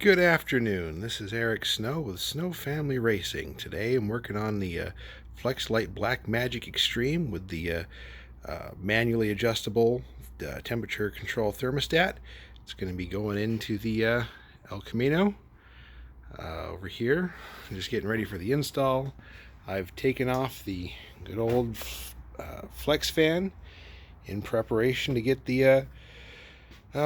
Good afternoon. This is Eric Snow with Snow Family Racing. Today I'm working on the Flex-a-Lite Black Magic Xtreme with the manually adjustable temperature control thermostat. It's going to be going into the El Camino over here. I'm just getting ready for the install. I've taken off the good old Flex fan in preparation to get the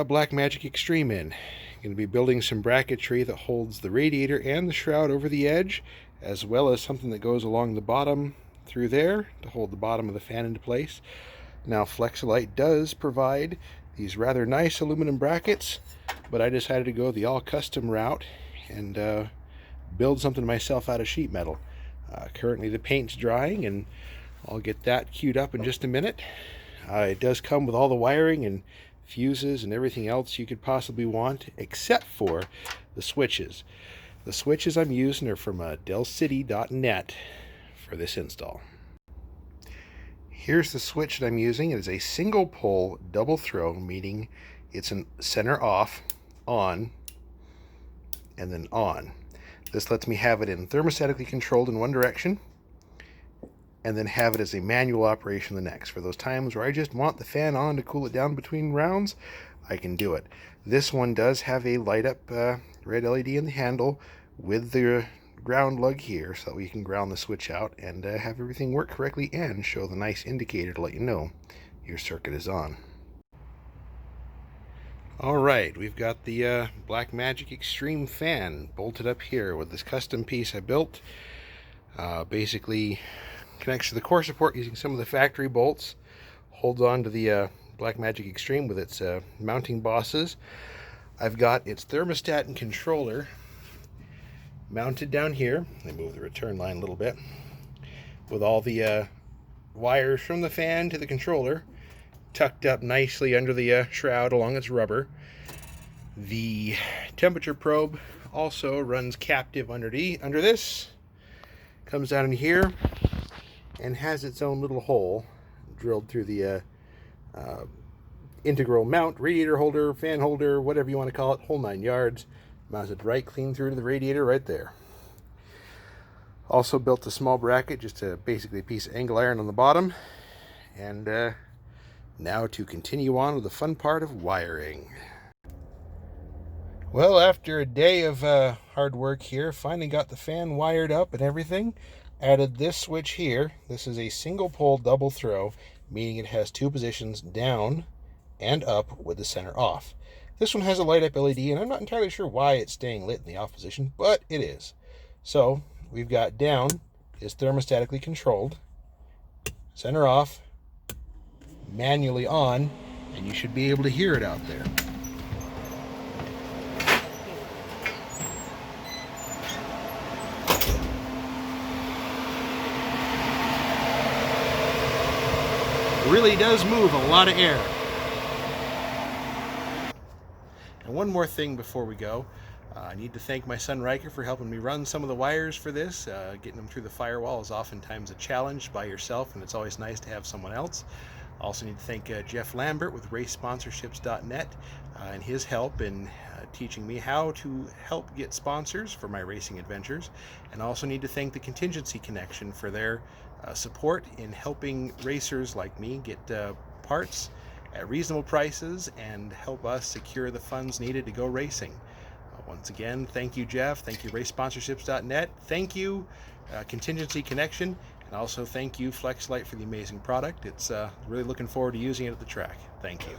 Black Magic Xtreme in. Going to be building some bracketry that holds the radiator and the shroud over the edge, as well as something that goes along the bottom through there to hold the bottom of the fan into place. Now, Flex-a-Lite does provide these rather nice aluminum brackets, but I decided to go the all-custom route and build something myself out of sheet metal. Currently the paint's drying, and I'll get that queued up in just a minute. It does come with all the wiring and fuses and everything else you could possibly want, except for the switches. The switches I'm using are from delcity.net for this install. Here's the switch that I'm using. It is a single pole double throw, meaning it's a center off, on, and then on. This lets me have it in thermostatically controlled in one direction, and then have it as a manual operation the next. For those times where I just want the fan on to cool it down between rounds, I can do it. This one does have a light up red LED in the handle with the ground lug here, so that we can ground the switch out and have everything work correctly and show the nice indicator to let you know your circuit is on. Alright, we've got the Black Magic Xtreme fan bolted up here with this custom piece I built. Basically connects to the core support using some of the factory bolts, holds on to the Black Magic Xtreme with its mounting bosses. I've got its thermostat and controller mounted down here. Let me move the return line a little bit, with all the wires from the fan to the controller tucked up nicely under the shroud along its rubber. The temperature probe also runs captive under this, comes down in here, and has its own little hole drilled through the integral mount, radiator holder, fan holder, whatever you want to call it, whole 9 yards. Mounted right clean through to the radiator right there. Also built a small bracket, just basically a piece of angle iron on the bottom. And now to continue on with the fun part of wiring. Well, after a day of hard work here, finally got the fan wired up and everything. Added this switch here. This is a single pole double throw, meaning it has 2 positions, down and up with the center off. This one has a light up LED, and I'm not entirely sure why it's staying lit in the off position, but it is. So we've got down is thermostatically controlled, center off, manually on, and you should be able to hear it out there. It really does move a lot of air. And one more thing before we go. I need to thank my son Riker for helping me run some of the wires for this. Getting them through the firewall is oftentimes a challenge by yourself, and it's always nice to have someone else. I also need to thank Jeff Lambert with racesponsorships.net and his help in teaching me how to help get sponsors for my racing adventures. And I also need to thank the Contingency Connection for their support in helping racers like me get parts at reasonable prices and help us secure the funds needed to go racing. Once again, thank you, Jeff. Thank you, racesponsorships.net. Thank you, Contingency Connection. And also thank you, Flex-a-Lite, for the amazing product. It's really looking forward to using it at the track. Thank you.